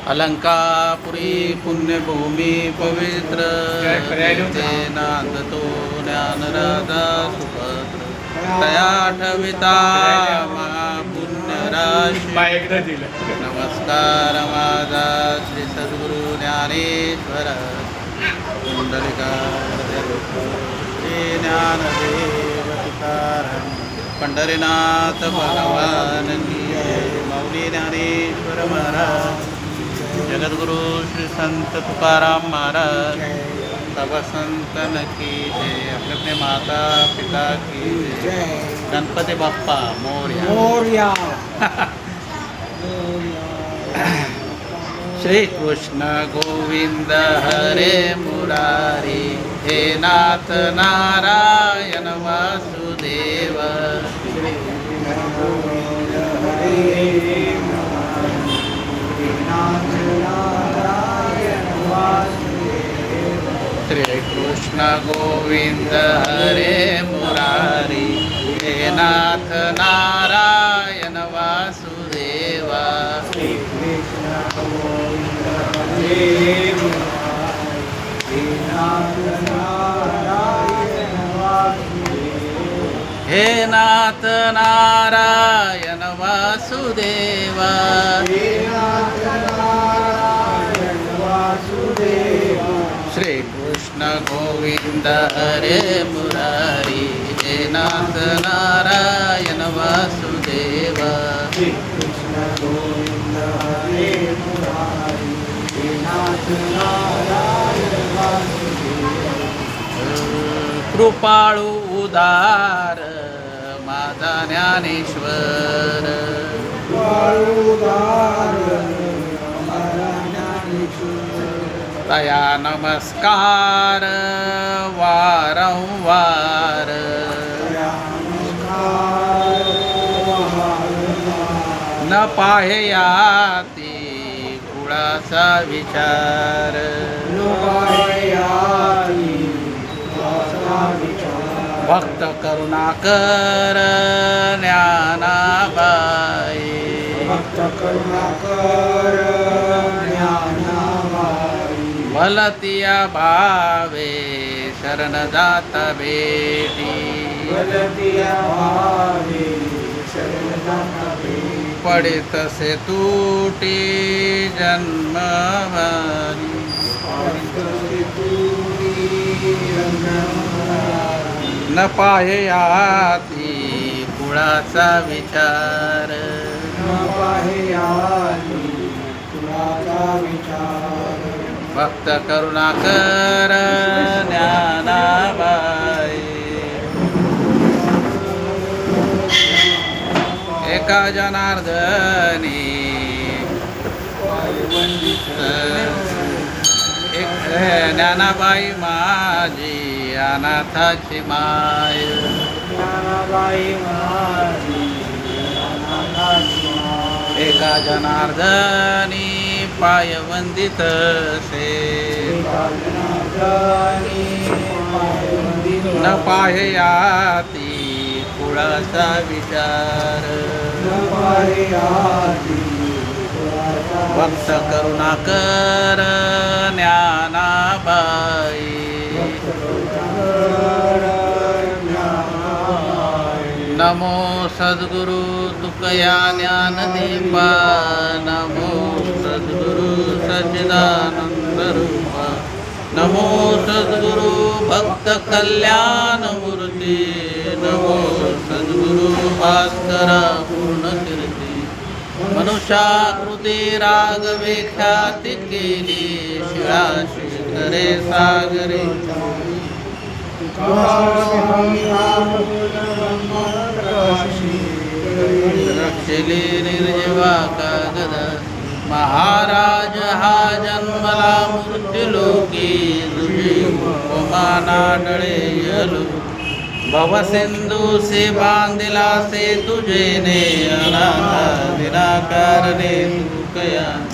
अलंकापुरी पुण्यभूमी पवित्र नांदतो ज्ञानराजा सुभद्र तया ठविता महापुण्यराशी नमस्कार माझा श्री सद्गुरु ज्ञानेश्वर कुंडलिका श्री ज्ञानदेव तुकाराम पंढरीनाथ भगवान की जय. माऊली ज्ञानेश्वर महाराज जगद्गुरु श्री संत तुकाराम महाराज सब संतन की जय. अपने अपने माता पिता की जय. गणपती बाप्पा मोरया मोरया. श्री कृष्ण गोविंद हरे मुरारी हे नाथ नारायण वासुदेव. श्री कृष्ण गोविंद हरे मुरारी हे नाथ नारायण वासुदेव. हे नाथ नारायण वासुदेव. श्री कृष्ण गोविंद हरे मुरारी हे नाथ नारायण वासुदेव. कृपाळू उदार माझा ज्ञानेश्वर. तया नमस्कार वारंवार. न पाहयाती कुळाचा विचार. भक्त करुणाकर ज्ञानाबाई. भलतिया भावे शरण जाता बेटी. पडित से तूटी जन्मभारी. न पाहयाती कुळाचा विचार. भक्त करुणाकर ज्ञानाबाई. एका जनार्दनी ज्ञानाबाई माझी अनाथाची माय. एका जनार्दनी पाय वंदित से. न पाहयाती कुळाचा विचार. भक्त करुणाकर ज्ञानाबाई. नमो सद्गुरु तुकया ज्ञानदीपा. नमो सद्गुरु सच्चिदानंद रूपा. नमो सद्गुरु भक्त कल्याण मूर्ती. नमो सद्गुरु भास्करा पूर्ण कीर्ती. मनुष्याकृती रागवे ख्याती केली. शिळा शिखरे सागरे रक्षिले निर्जीवा कागद. महाराज हा जन्मला मृत्युलोकी. तुझी उपमाना डळेयलो. भवसिंधू से बांधिला से तुझे ने. अनाथ निराकारणे तू कया.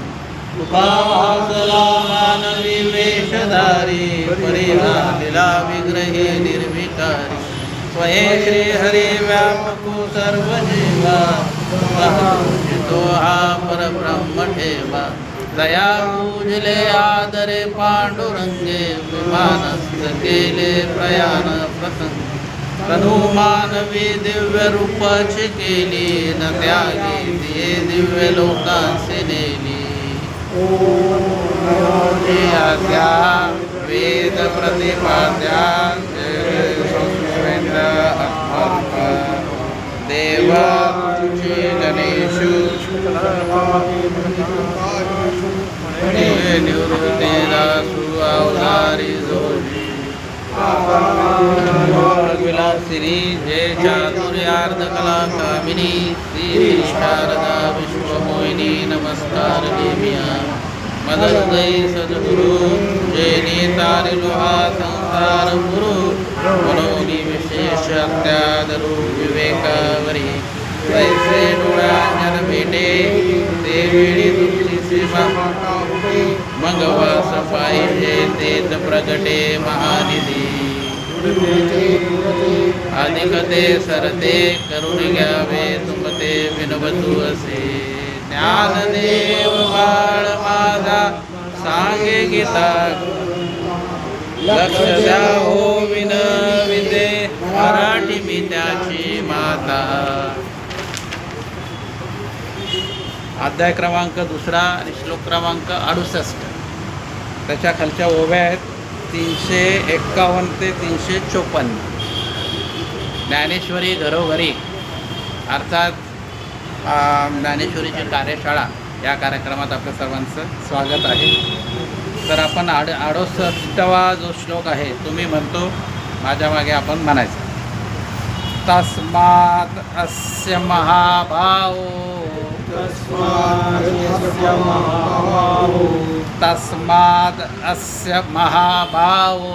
तुका वासला मानवी वेशधारी. परिवादिला विग्रहे निर्विकारी. स्वये श्री हरी व्यापको सर्व जीवा. तो हा परब्रह्म ठेवा. दया पूजले आदरे पांडुरंगे विमानस्थ केले प्रयाण प्रसंग तनुमानवी दिव्य रूपाची केली न त्यागी ते दिव्य लोकांचे नेली आज्ञा वेद प्रतिपाद्या देवा तुझे गणेशु निवृत्ती दासु अवतारी जोशी विलासिनी जय चातुर्यार्ध कला कामिनी श्री शारदा विश्वमोहिनी नमस्कार देविया मदहृदय सद्गुरु जय नेतारि लोहा संसार गुरु मनोनी विशेष अत्यादरू विवेकावरी तैसे डोळ्यांजन भेटे ते वेळी तुझी सेवा मंगवा पाहिजे तेच प्रगटे महानिधी अधिकते सरते करून घ्यावे तुमते विनवतू असे ज्ञानदेव बाळ माझा सांगे गीता लक्ष द्या हो विनविते मराठी मी त्याची माता. अध्याय क्रमांक 2 आणि श्लोक क्रमांक 68. त्याच्या खालच्या ओव्या आहेत 351 ते 354. ज्ञानेश्वरी घरोघरी अर्थात ज्ञानेश्वरीची कार्यशाळा या कार्यक्रमात आपल्या सर्वांचं स्वागत आहे. तर आपण 68वा जो श्लोक आहे तुम्ही म्हणतो माझ्या मागे आपण म्हणायचं. तस्मात् अस्य महाभावो तस्मात् अस्य महाभावो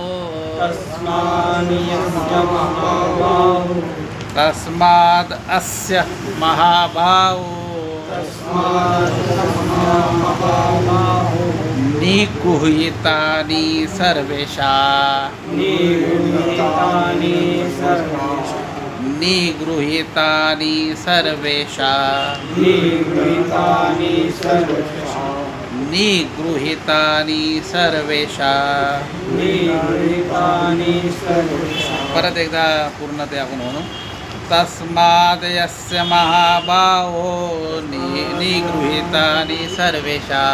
तस्मात् अस्य महाभावो निगृहीतानि सर्वेषा निगृहीतानि सर्वेषा निगृहीतानि सर्वेषा. परत एकदा पूर्ण ते आपण म्हणू. तस्माद् यस्य महाभावो निगृहीतानि सर्वेषा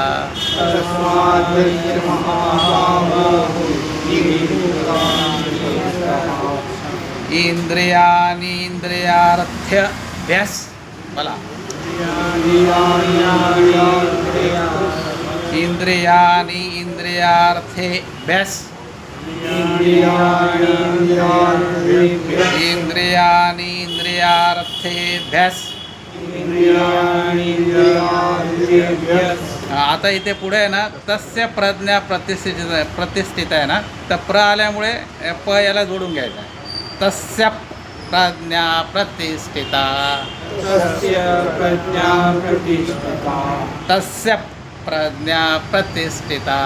इंद्रियाणि इंद्रियार्थेभ्यः बोला इंद्रियाणि इंद्रियार्थेभ्यः इंद्रियाणि इंद्रियार्थेभ्यः. आता इथे पुढे आहे ना तस्य प्रज्ञा प्रतिष्ठित आहे ना तर प्र आल्यामुळे प याला जोडून घ्यायचं आहे. तस्य प्रज्ञा प्रतिष्ठिता तस्य प्रज्ञा प्रतिष्ठिता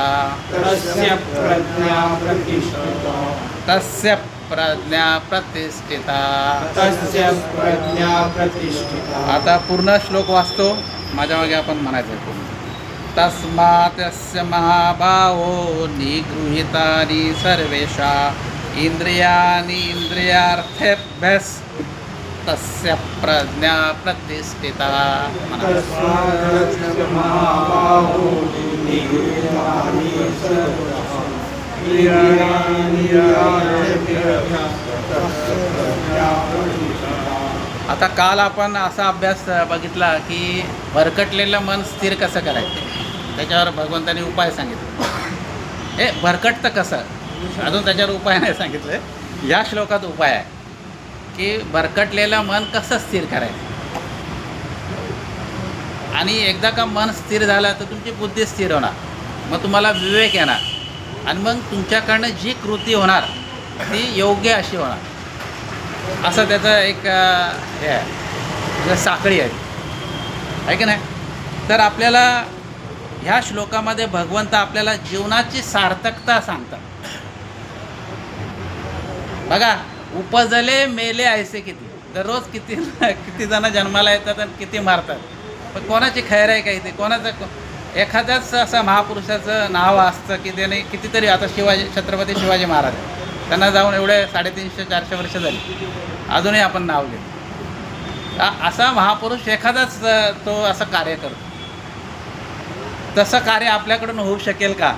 तस्य प्रज्ञा प्रतिष्ठिता. आता पूर्ण श्लोक वाचतो माझ्या मागे आपण म्हणायचं पूर्ण. तस्मात् यस्य महाभावो निगृहीतानि सर्वेषा इंद्रियाणि इंद्रियार्थेभ्यः तस्य प्रज्ञा प्रतिष्ठिता. आता काल आपण असा अभ्यास बघितला की भरकटलेलं मन स्थिर कसं करायचं त्याच्यावर भगवंतांनी उपाय सांगितले. हे भरकटतं कसं अजून त्याच्यावर उपाय नाही सांगितलं. या श्लोकात उपाय आहे की भरकटलेलं मन कसं स्थिर करायचं. आणि एकदा का मन स्थिर झालं तर तुमची बुद्धी स्थिर होणार मग तुम्हाला विवेक येणार आणि मग तुमच्याकडनं जी कृती होणार ती योग्य अशी होणार. असं त्याचं एक हे आहे साखळी आहे की नाही. तर आपल्याला ह्या श्लोकामध्ये भगवंत आपल्याला जीवनाची सार्थकता सांगतात. बघा उपजले मेले ऐसे किती दररोज किती जण जन्माला येतात आणि किती मारतात. पण कोणाची खैर आहे का इथे कोणाचं एखाद्याच असं महापुरुषाचं नाव असतं की त्याने कितीतरी, आता छत्रपती शिवाजी महाराज त्यांना जाऊन एवढे 350-400 वर्ष झाली, अजूनही आपण नाव घेतो. असा महापुरुष एखादाच तो असं कार्य करतो. तसं कार्य आपल्याकडून होऊ शकेल का?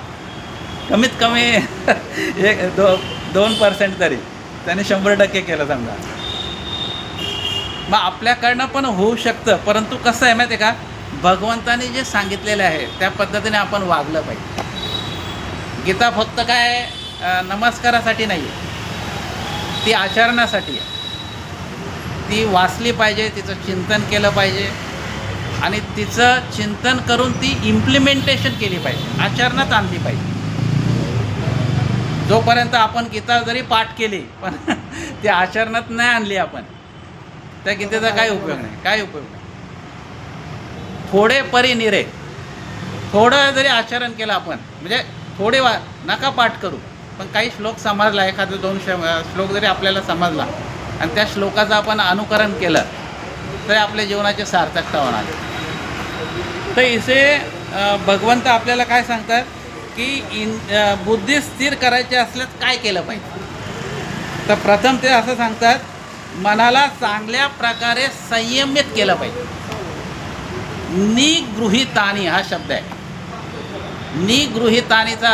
कमीत कमी 2% तरी त्याने 100% केलं समजा. मग आपल्याकडनं पण होऊ शकतं, परंतु कसं आहे माहिती आहे का, भगवंताने जे सांगितलेलं आहे त्या पद्धतीने आपण वागलं पाहिजे. गीता फक्त काय नमस्कारासाठी नाही आहे, ती आचरणासाठी आहे. ती वाचली पाहिजे, तिचं चिंतन केलं पाहिजे आणि तिचं चिंतन करून ती इम्प्लिमेंटेशन केली पाहिजे, आचरणात आणली पाहिजे. जोपर्यंत आपण गीता जरी पाठ केली पण ती आचरणात नाही आणली आपण, त्या गीतेचा काय उपयोग नाही, काय उपयोग नाही. थोडे परिनिरे, थोडं जरी आचरण केलं आपण, म्हणजे थोडे नका पाठ करू, पण काही श्लोक समजला, एखादं 2 श्लोक जरी आपल्याला समजला आणि त्या श्लोकाचं आपण अनुकरण केलं तर आपल्या जीवनाची सार्थकता होणार. तर इथे भगवंत आपल्याला काय सांगतात की बुद्धी स्थिर करायची असल्यास काय केलं पाहिजे. तर प्रथम ते असं सांगतात, मनाला चांगल्या प्रकारे संयमित केलं पाहिजे. निगृहीतानी हा शब्द आहे. निगृहीतानीचा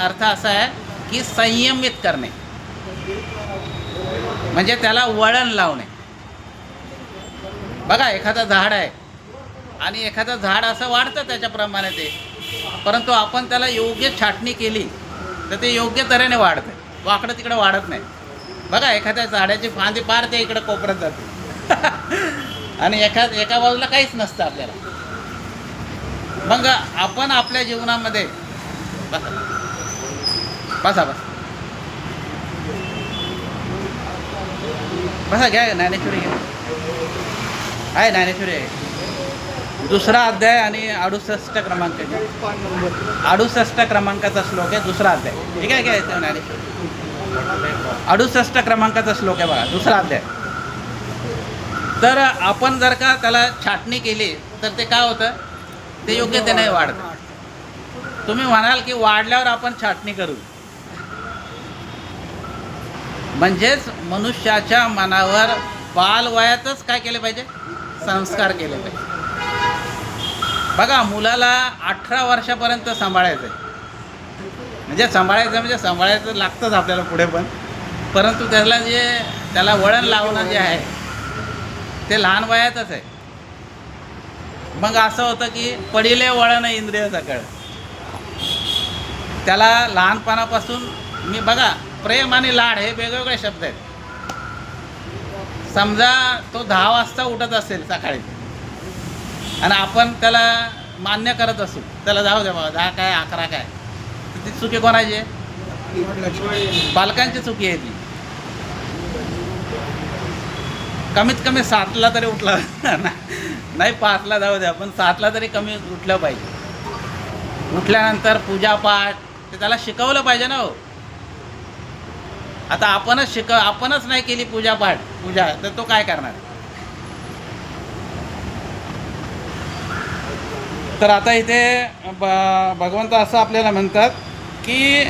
अर्थ असा आहे की संयमित करणे, म्हणजे त्याला वळण लावणे. बघा, एखादं झाड आहे आणि एखादं झाड असं वाढतं त्याच्याप्रमाणे ते, परंतु आपण त्याला योग्य छाटणी केली तर ते योग्य तऱ्हेने वाढतं, वाकडं तिकडं वाढत नाही. बघा, एखाद्या झाडाची फांदी पार ते इकडं कोपऱ्यात जाते आणि एका बाजूला काहीच नसतं आपल्याला. मग आपण आपल्या जीवनामध्ये बसा घ्या, ज्ञानेश्वरी घ्या, आहे ज्ञानेश्वरी आहे. 2रा अध्याय आणि 68 क्रमांक, 68 क्रमांकाचा श्लोक आहे, 2रा अध्याय. ठीक आहे, काय ज्ञानेश्वरी 68 क्रमांकाचा श्लोक आहे बघा, 2रा अध्याय. तर आपण जर का त्याला छाटणी केली तर ते काय होतं, ते योग्य ते नाही वाढतं. तुम्ही म्हणाल की वाढल्यावर आपण छाटणी करू, म्हणजेच मनुष्याच्या मनावर बालवयातच काय केले पाहिजे, संस्कार केले पाहिजे. बघा, मुलाला 18 वर्षापर्यंत सांभाळायचं आहे, म्हणजे सांभाळायचं लागतंच आपल्याला पुढे पण, परंतु त्याला वळण लावणं जे आहे ते लहान वयातच आहे. मग असं होतं की पडिले वळण इंद्रिय सकळ, त्याला लहानपणापासून बघा, प्रेम आणि लाड हे वेगवेगळे शब्द आहेत. समजा तो 10 वाजता उठत असेल सकाळी आणि आपण त्याला मान्य करत असू, त्याला जाऊ द्या बाबा, 10 काय 11 काय, ती चुकी कोणाची आहे, पालकांची चुकी आहे ती. कमीत कमी 7ला तरी उठला नाही, 5ला जाऊ द्या, पण 7ला तरी कमी उठलं पाहिजे. उठल्यानंतर पूजापाठ ते त्याला शिकवलं पाहिजे ना हो. आता आपणच नाही केली पूजा तर तो काय करणार. तर आता इथे भगवंत असं आपल्याला म्हणतात की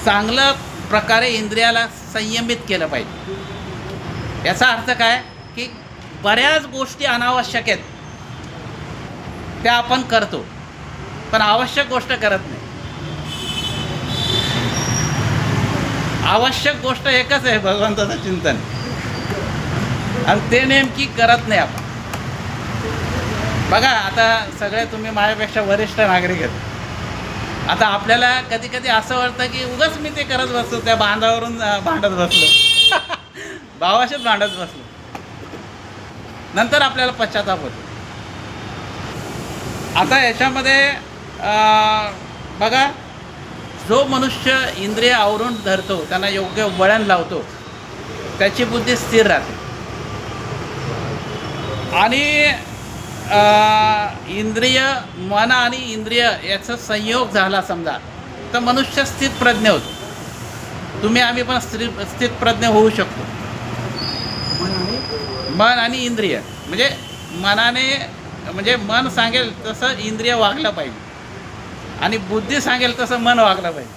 चांगल्या प्रकारे इंद्रियाला संयमित केलं पाहिजे. याचा अर्थ काय की बऱ्याच गोष्टी अनावश्यक आहेत त्या आपण करतो, पण आवश्यक गोष्ट करत नाही. आवश्यक गोष्ट एकच आहे, भगवंताचं चिंतन, आणि ते नेमकी करत नाही आपण. बघा, आता सगळे तुम्ही माझ्यापेक्षा वरिष्ठ नागरिक आहेत. आता आपल्याला कधी कधी असं वाटतं की उगाच मी ते करत बसलो, त्या बांधावरून भांडत बसलो भावाशीच भांडत बसलो, नंतर आपल्याला पश्चाताप होतो. आता याच्यामध्ये बघा, जो मनुष्य इंद्रिय आवरून धरतो, त्यांना योग्य वळण लावतो, त्याची बुद्धी स्थिर राहते. आणि मन आणि इंद्रिय याचा संयोग झाला समजा तर मनुष्य स्थितप्रज्ञ होतो. आम्ही पण स्थितप्रज्ञ होऊ शकतो. मन आणि इंद्रिय म्हणजे मन सांगेल तसं इंद्रिय वागलं पाहिजे. आणि बुद्धी सांगेल तसं मन वागलं पाहिजे.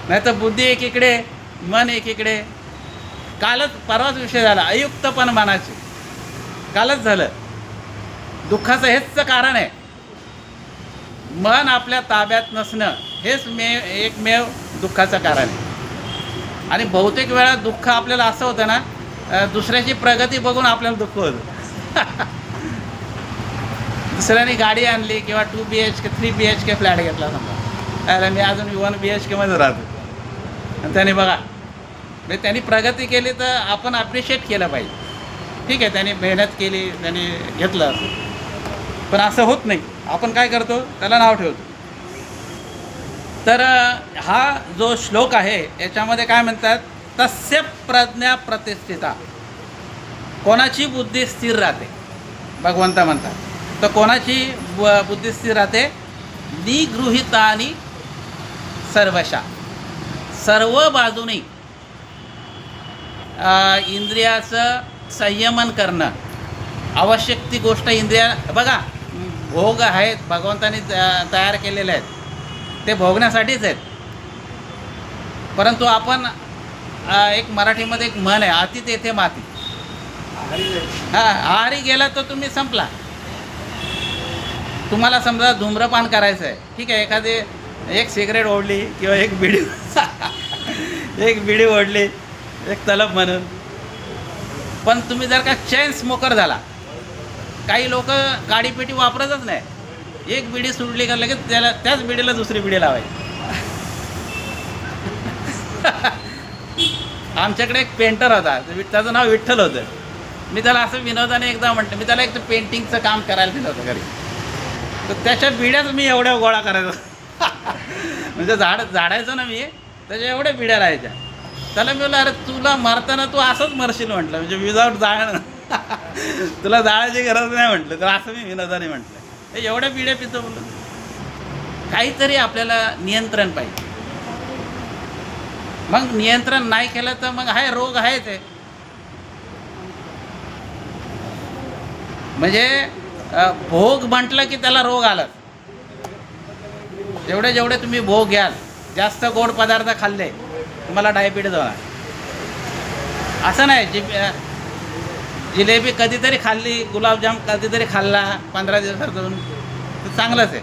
नाही तर बुद्धी एकीकडे, मन एकीकडे. कालच परवाच विषय झाला अयुक्तपण मनाचे, कालच झालं. दुःखाचं हेच कारण आहे, मन आपल्या ताब्यात नसणं हेच एकमेव दुःखाचं कारण आहे. आणि बहुतेक वेळा दुःख आपल्याला असं होतं ना, दुसऱ्याची प्रगती बघून आपल्याला दुःख होतं. दुसऱ्याने गाडी आणली किंवा 2 BHK 3 BHK फ्लॅट घेतला समजा, अरे मी अजून 1 BHKमध्ये राहतो, आणि त्याने बघा म्हणजे त्यांनी प्रगती केली तर आपण ॲप्रिशिएट केलं पाहिजे. ठीक आहे, त्यांनी मेहनत केली, त्यांनी घेतलं, पण असं होत नाही. आपण काय करतो, त्याला नाव ठेवतो. तर हा जो श्लोक आहे याच्यामध्ये काय म्हणतात, तस्य प्रज्ञा प्रतिष्ठिता, कोणाची बुद्धी स्थिर राहते, भगवंता म्हणतात. तर कोणाची बुद्धी स्थिर राहते, निगृहितानी सर्वशा, सर्व बाजूनी इंद्रियाचं संयमन करणं. आवश्यक ती गोष्ट इंद्रिया, बघा भोग आहेत भगवंतानी तयार केलेले आहेत, ते भोगण्यासाठीच आहेत. परंतु आपण एक मराठीमध्ये एक म्हण आहे, अति तेथे माती. हां, आहारी गेला तर तुम्ही संपला. तुम्हाला समजा धूम्रपान करायचं आहे, ठीक आहे, एखादी एक सिगरेट ओढली किंवा एक बिडी ओढली, एक तलब म्हणून. पण तुम्ही जर का चेन स्मोकर झाला, काही लोक काडीपेटी वापरतच नाही, एक बिडी सुटली का लगेच त्याच बिडीला दुसरी बिडी लावायची. आमच्याकडे एक पेंटर होता, त्याचं नाव विठ्ठल होतं. मी त्याला असं विनोदाने एकदा म्हटलं, मी त्याला एक पेंटिंगचं काम करायला दिलं होतं घरी, तर त्याच्या बिड्याच मी एवढ्या गोळा करायचो. म्हणजे झाडायचो ना मी, त्याच्या एवढ्या बिड्या राहायच्या. त्याला मी बोललं, अरे तुला मारताना तू असंच मरशील म्हटलं, म्हणजे विदाऊट जाळणं. तुला जाळायची गरज नाही म्हटलं. तर असं मी विनोदाने म्हटलं, एवढ्या बिड्या पितो बोलून. काहीतरी आपल्याला नियंत्रण पाहिजे. मग नियंत्रण नाही केलं तर मग आहे रोग आहेच आहे. म्हणजे भोग म्हटलं की त्याला रोग आला. जेवढे तुम्ही भोग घ्याल, जास्त गोड पदार्थ खाल्ले, तुम्हाला डायबिटीज होणार. असं नाही, जिलेबी कधीतरी खाल्ली, गुलाबजाम कधीतरी खाल्ला 15 दिवसातून तर चांगलंच आहे.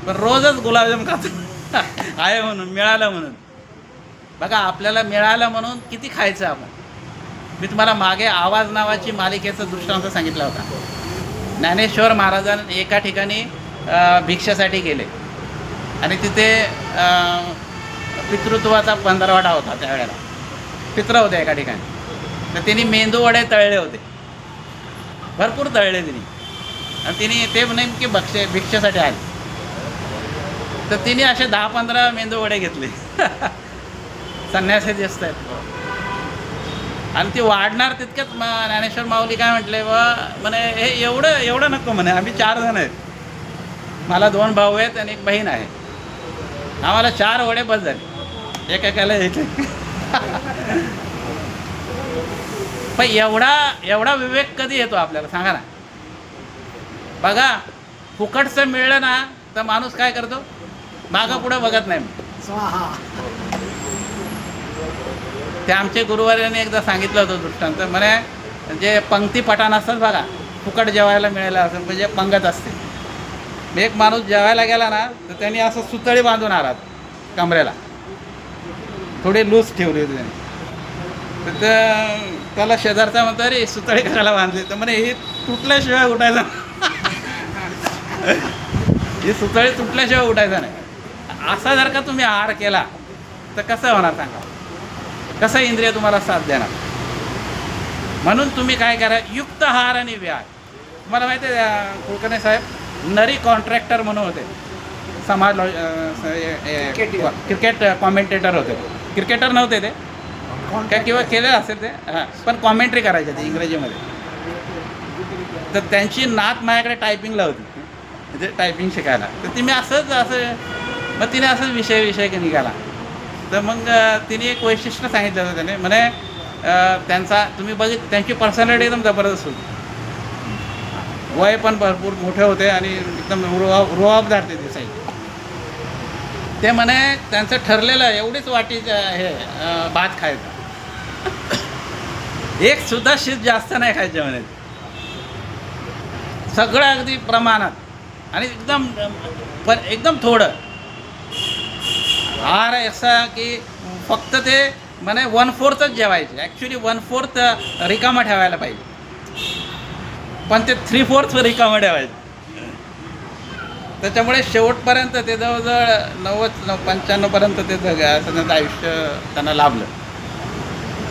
पण रोजच गुलाबजाम खातो आहे म्हणून, मिळालं म्हणून. बघा आपल्याला मिळालं म्हणून किती खायचं आपण. मी तुम्हाला मागे आवाज नावाची मालिकेचा दृष्टांत सांगितला होता. ज्ञानेश्वर महाराजांनी एका ठिकाणी भिक्षेसाठी गेले आणि तिथे पितृत्वाचा पंधरवडा होता. त्यावेळेला पित्र होते एका ठिकाणी, तर त्यांनी मेंदू वडे तळले होते, भरपूर तळले तिने. आणि तिने ते नेमके भिक्षेसाठी आले, तर तिने असे 10-15 मेंदू वडे घेतले. संन्यासी दिसत आहेत. आणि ती वाढणार तितक्यात ज्ञानेश्वर माऊली काय म्हटले, म्हणे हे एवढं नको म्हणे, आम्ही 4 जण आहेत, मला 2 भाऊ आहेत आणि 1 बहीण आहे, आम्हाला 4 वडे बस झाले, एकेकाला एक. पण एवढा विवेक कधी येतो आपल्याला सांगा ना. बघा फुकटचं मिळलं ना तर माणूस काय करतो, मागं पुढं बघत नाही. ते आमचे गुरुवारांनी एकदा सांगितलं होतं दृष्टांत, म्हणे जे पंक्ती पठाण असतात बघा, फुकट जेवायला मिळायला असं म्हणजे पंगत असते. एक माणूस जेवायला गेला ना तर त्यांनी असं सुतळी बांधून आला कमरेला, थोडी लूज ठेवली होती त्याने. तर त्याला शेजारचा म्हणतो, अरे सुतळी करायला बांधली, तर म्हणे ही तुटल्याशिवाय उठायचं. ही सुतळी तुटल्याशिवाय उठायचं नाही. असा जर का तुम्ही आहार केला तर कसं होणार सांगा, कसं इंद्रिय तुम्हाला साथ देणार. म्हणून तुम्ही काय करा, युक्त आहार आणि व्यायाम. तुम्हाला माहिती आहे कुलकर्णी साहेब नरी कॉन्ट्रॅक्टर म्हणून होते, समाज क्रिकेट कॉमेंटेटर होते. क्रिकेटर नव्हते ते काय, किंवा केले असेल ते, हां, पण कॉमेंट्री करायचे ते इंग्रजीमध्ये. तर त्यांची नात माझ्याकडे टायपिंगला होती, म्हणजे टायपिंग शिकायला. तर मी असं मग तिने असंच विषय निघाला. तर मग तिने एक वैशिष्ट्य सांगितलं होतं त्याने, म्हणे त्यांचा तुम्ही त्यांची पर्सनॅलिटी एकदम जबरदस्त होती, वय पण भरपूर मोठे होते आणि एकदम रुबाबदार ते दिसायचे. ते म्हणे त्यांचं ठरलेलं एवढीच वाटी हे भात खायचा, एक सुद्धा शीत जास्त नाही खायचे म्हणे, सगळं अगदी प्रमाणात आणि एकदम थोडं आहार असा की फक्त ते म्हणे 1/4च जेवायचे. ॲक्च्युली 1/4 रिकामा ठेवायला पाहिजे, पण ते 3/4 रिकामा ठेवायचे. त्याच्यामुळे शेवटपर्यंत ते जवळजवळ 90-95पर्यंत ते असं त्यांचं आयुष्य त्यांना लाभलं.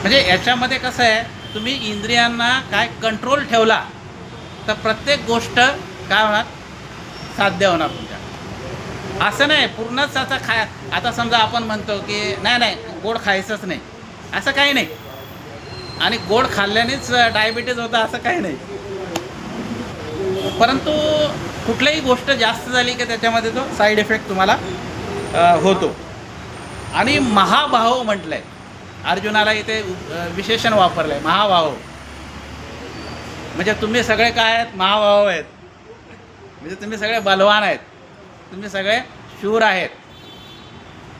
म्हणजे याच्यामध्ये कसं आहे, तुम्ही इंद्रियांना काय कंट्रोल ठेवला तर प्रत्येक गोष्ट काय होणार, साध्य होणार तुमच्या. असं नाही पूर्णच आता आता समजा आपण म्हणतो की नाही गोड खायचंच नाही, असं काही नाही. आणि गोड खाल्ल्यानेच डायबिटीज होतं असं काही नाही. परंतु कुठलीही गोष्ट जास्त झाली की त्याच्यामध्ये तो साईड इफेक्ट तुम्हाला होतो. आणि महाबाहो म्हटलं आहे, अर्जुनाला इथे विशेषण वापरलं आहे महाबाहो. म्हणजे तुम्ही सगळे काय आहेत, महाबाहो आहेत. म्हणजे तुम्ही सगळे बलवान आहेत, तुम्ही सगळे शूर आहेत,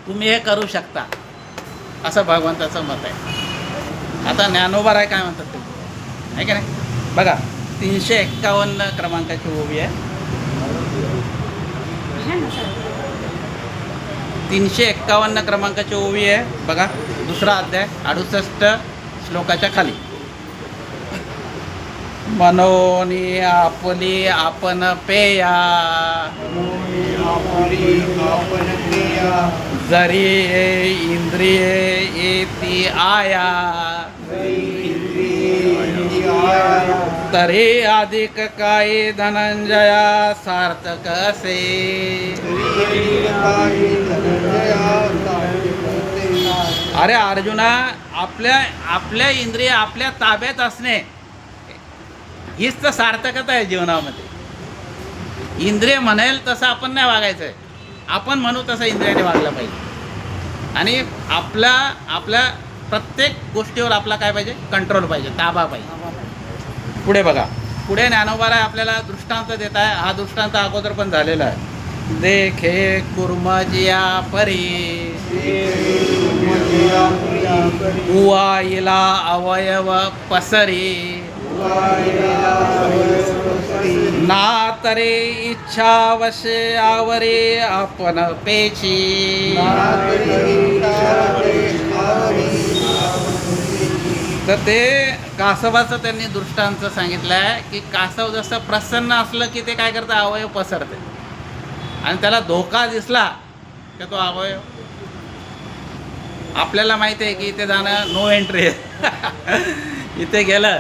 तुम्ही हे करू शकता, असं भगवंताचं मत आहे. आता ज्ञानोबा राय काय म्हणतात ते आहे की नाही बघा. 351 क्रमांकाची ओवी आहे. 351 क्रमांकाची ओवी आहे बघा, दुसरा अध्याय 68 श्लोकाच्या खाली. मनोनी आपली आपण पेया, जरी इंद्रिये येती आया, तरी अधिक काही धनंजया सार्थक असे. अरे अर्जुना, आपल्या इंद्रिय आपल्या ताब्यात असणे हीच तर सार्थकता आहे जीवनामध्ये. इंद्रिय म्हणेल तसं आपण नाही वागायचं आहे, आपण म्हणू तसं इंद्रियाने वागलं पाहिजे. आणि आपल्या प्रत्येक गोष्टीवर आपला काय पाहिजे, कंट्रोल पाहिजे, ताबा पाहिजे. पुढे बघा, पुढे ज्ञानोबाराय आपल्याला दृष्टांत देत आहे. हा दृष्टांत अगोदर पण झालेला आहे. देखे कुर्मजिया परी, उवाईला अवयव पसरी, ना तरे इच्छा वशे आवरे आपण पेची. तर ते कासवाचं त्यांनी दृष्टांत सांगितलं आहे की कासव जसं प्रसन्न असलं की ते काय करतं, अवयव पसरते. आणि त्याला धोका दिसला की तो अवयव, आपल्याला माहिती आहे की इथे जाणं नो एंट्री आहे. इथे गेलं,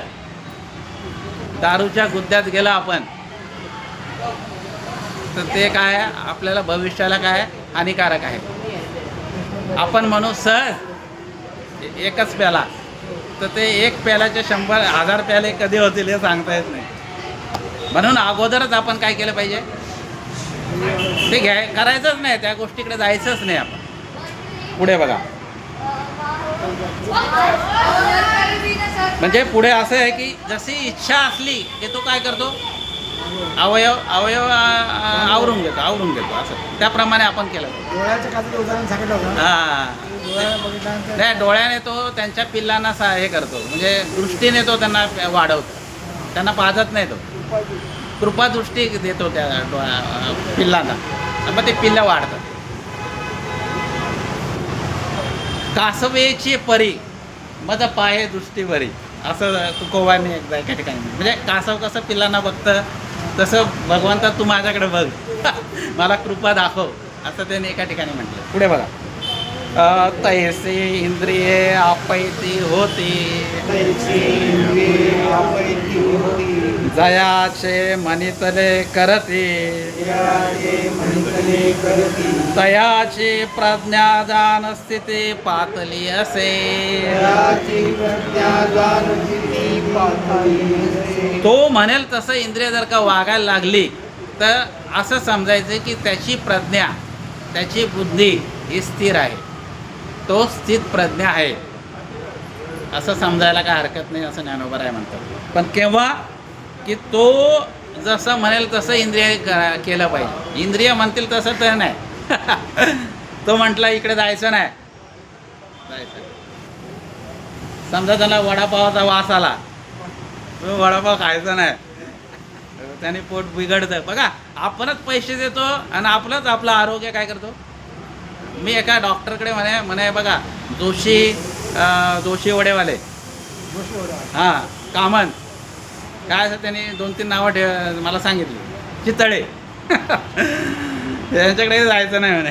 दारूच्या गुद्द्यात गेलं आपण, तर ते काय आपल्याला भविष्याला काय हानिकारक आहे. आपण म्हणू सहज एकच प्याला, तर ते एक प्याल्याचे 100,000 प्याले कधी होतील हे सांगता येत नाही. म्हणून अगोदरच आपण काय केलं पाहिजे, ते करायचंच नाही, त्या गोष्टीकडे जायचंच नाही आपण. पुढे बघा, म्हणजे पुढे असं आहे की जशी इच्छा असली की तो काय करतो, अवयव आवरून घेतो असं. त्याप्रमाणे आपण केलं. हां, नाही डोळ्याने तो त्यांच्या पिल्लांना हे करतो, म्हणजे दृष्टीने तो त्यांना वाढवतो, त्यांना पाजत नाही, तो कृपादृष्टी देतो त्या पिल्लांना, मग ते पिल्लं वाढतात. कासवेची परी मद पाहे दृष्टी बरी, असं तुकोबांनी एकदा एका ठिकाणी. म्हणजे कासव कसं पिल्लांना बघतं तसं भगवंता तू माझ्याकडे बघ, मला कृपा दाखव, असं त्याने एका ठिकाणी म्हटलं. पुढे बघा, तैसे इंद्रिये आपैती होती, जयाचे मनितले करते, तयाची प्रज्ञा जान स्थिती पातली असे. तो म्हणेल तसं इंद्रिय जर का वागायला लागली तर असं समजायचं की त्याची प्रज्ञा, त्याची बुद्धी ही स्थिर आहे, तो स्थित प्रज्ञा आहे, असं समजायला काय हरकत नाही, असं ज्ञानोबा राय म्हणतात. पण केव्हा की तो जसं म्हणेल तसं इंद्रिय केलं पाहिजे. इंद्रिय म्हणतील तसं तर नाही. तो म्हटला इकडे जायचं नाही. समजा त्याला वडापावाचा वास आला, तो वडापाव खायचा नाही, त्याने पोट बिघडतं. बघा, आपणच पैसे देतो आणि आपलं आरोग्य काय करतो. मी एका डॉक्टरकडे म्हणे बघा, जोशी वडेवाले, हां, कामन, काय असं त्यांनी 2-3 नावं मला सांगितली. चितळे त्यांच्याकडे जायचं नाही म्हणे.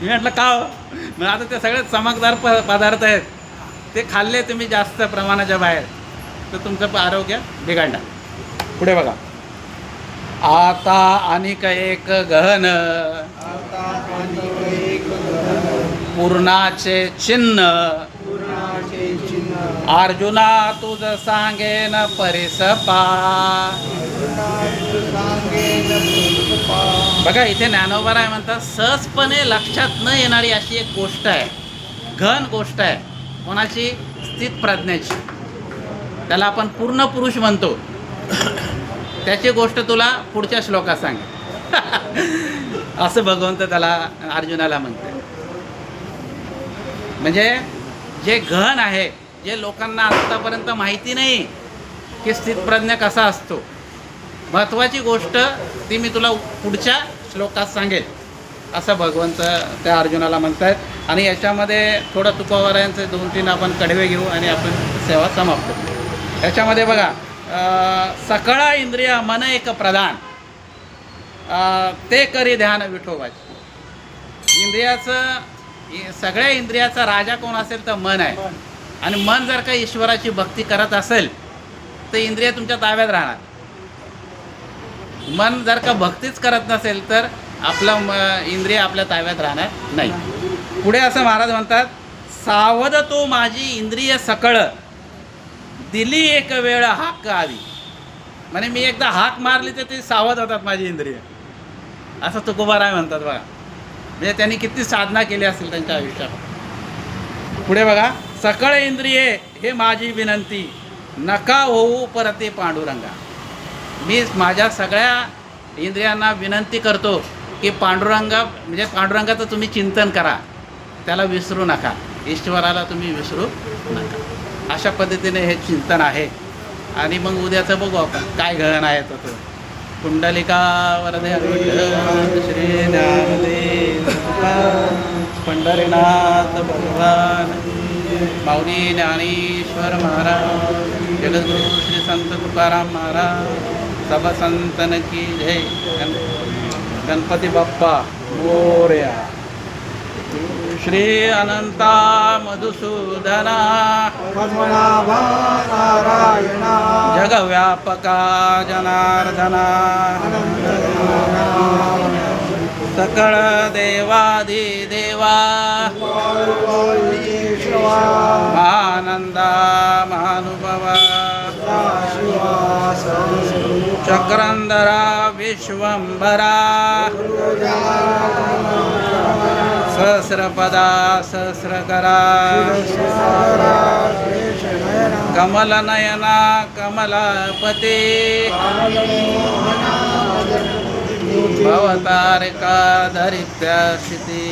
मी म्हटलं का हो? मग आता ते सगळे चमकदार पदार्थ आहेत, ते खाल्ले तुम्ही जास्त प्रमाणाच्या बाहेर तर तुमचं आरोग्य बिघडणार. पुढे बघा, आता अनिक एक गहन पूर्णाचे चिन्ह अर्जुना तुझ सांगेन परिसपा. बघा, इथे ज्ञानोबा म्हणतात सहजपणे लक्षात न येणारी अशी एक गोष्ट आहे, घन गोष्ट आहे. कोणाची? स्थित प्रज्ञेची. त्याला आपण पूर्ण पुरुष म्हणतो. त्याची गोष्ट तुला पुढच्या श्लोकात सांगेल असं भगवंत त्याला अर्जुनाला म्हणते. म्हणजे जे घन आहे, जे लोकांना आत्तापर्यंत माहिती नाही की स्थितप्रज्ञ कसा असतो, महत्त्वाची गोष्ट ती मी तुला पुढच्या श्लोकात सांगेल असं भगवंत त्या अर्जुनाला म्हणतात. आणि याच्यामध्ये थोडं तुकोबारायांचे 2-3 आपण कडवे घेऊ आणि आपण सेवा समाप्त करू. याच्यामध्ये बघा, सकळ इंद्रिय मन एक प्रधान, ते करी ध्यान विठोबाचे. सगळ्या इंद्रियाचा राजा कोण असेल तर मन आहे. आणि मन जर का ईश्वराची भक्ती करत असेल तर इंद्रिय तुमच्या ताब्यात राहणार. मन जर का भक्तीच करत नसेल तर आपलं इंद्रिय आपल्या ताब्यात राहणार नाही. पुढे असं महाराज म्हणतात, सावध तो माझी इंद्रिय सकळ दिली एक वेळ हाक आली. म्हणजे मी एकदा हाक मारली तर ते सावध होतात माझी इंद्रिय, असं तुकोबाराय म्हणतात. बघा, म्हणजे त्यांनी किती साधना केली असेल त्यांच्या आयुष्यात. पुढे बघा, सकळ इंद्रिये हे माझी विनंती नका होऊ परते पांडुरंगा. मी माझ्या सगळ्या इंद्रियांना विनंती करतो की पांडुरंगाचं तुम्ही चिंतन करा, त्याला विसरू नका, ईश्वराला तुम्ही विसरू नका. अशा पद्धतीने हे चिंतन आहे. आणि मग उद्याचं बघू आपण काय गहन आहे तर कुंडलिका वरदे श्री ज्ञानदेव पंढरीनाथ भगवान माऊली ज्ञानेश्वर महाराज जगद्गुरु श्री संत तुकाराम महाराज सब संतन की जय. गणपती बाप्पा मोरया. श्री अनंता मधुसूदना पद्मनाभा नारायणा जगव्यापका जनार्दना सकळ देवादिदेवा महानंदा महानुभवा चक्रंधरा विश्वंभरा सहस्रपदा सहस्रकरा कमलनयना कमलापते भवतारिका धरित्यासिते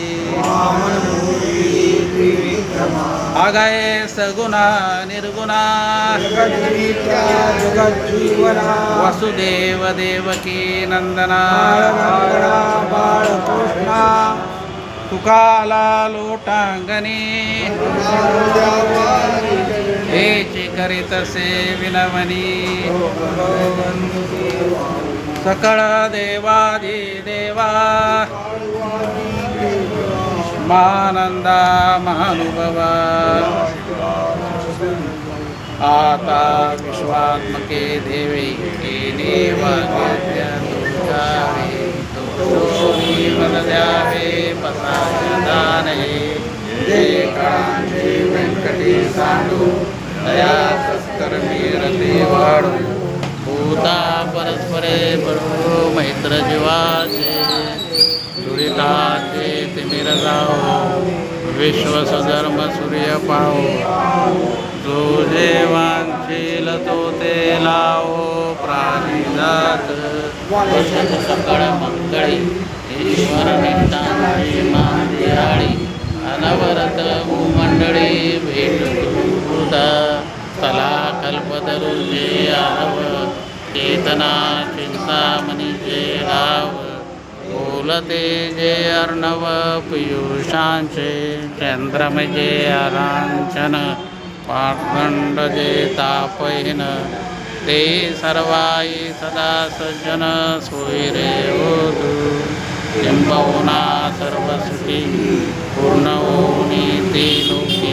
आगाय सगुणा निर्गुणा वसुदेव देवकी नंदना तुकाला लोटांगणी हेची करीतसे विनवनी सकळ देवादिदेवा मानंदा महानुभवा आता विश्वात्मके देवे द्यावे पसादाने व्यंकटी सांडू दया सत्कर्मी वाढू भूता परस्परे बरो मैत्र जीवाचे दुरिताचे तिमिर जाओ विश्वसधर्म सूर्य पाहो जो जेवांशील तो ते लावो प्राणिजात सकळ मंगळी ईश्वर निष्ठांची मांदी अनवरत भूमंडळी भेटूदा तला कल्पतरुजे आरव चेतना चिंतामणी जे राव बोलते जे अर्णव पियुषांचे चंद्रम जे आरांचन पाखंड जे तापहीन ते सर्वाई सदा सज्जन सोयरे होतु किंबहुना सर्वसुखी पूर्ण होऊनी ते लोकी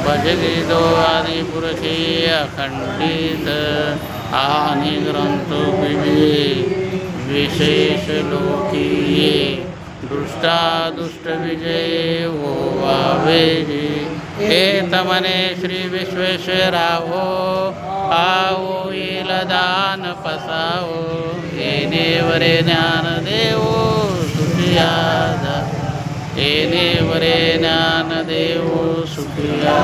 भजले दो आदिपुरुषे अखंडित आणि ग्रंथ विशेष लोकीये दुष्टा दुष्ट विजय होवावे हे तमने श्री विश्वेश्वरावो आओ येल दान पसावो येणे वरे ज्ञान देवो सुखिया येणे वरे ज्ञान देवो सुखिया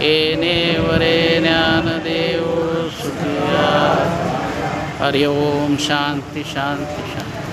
येणे वरे ज्ञान देवो सुखिया हरि ओम शांति शांति शांति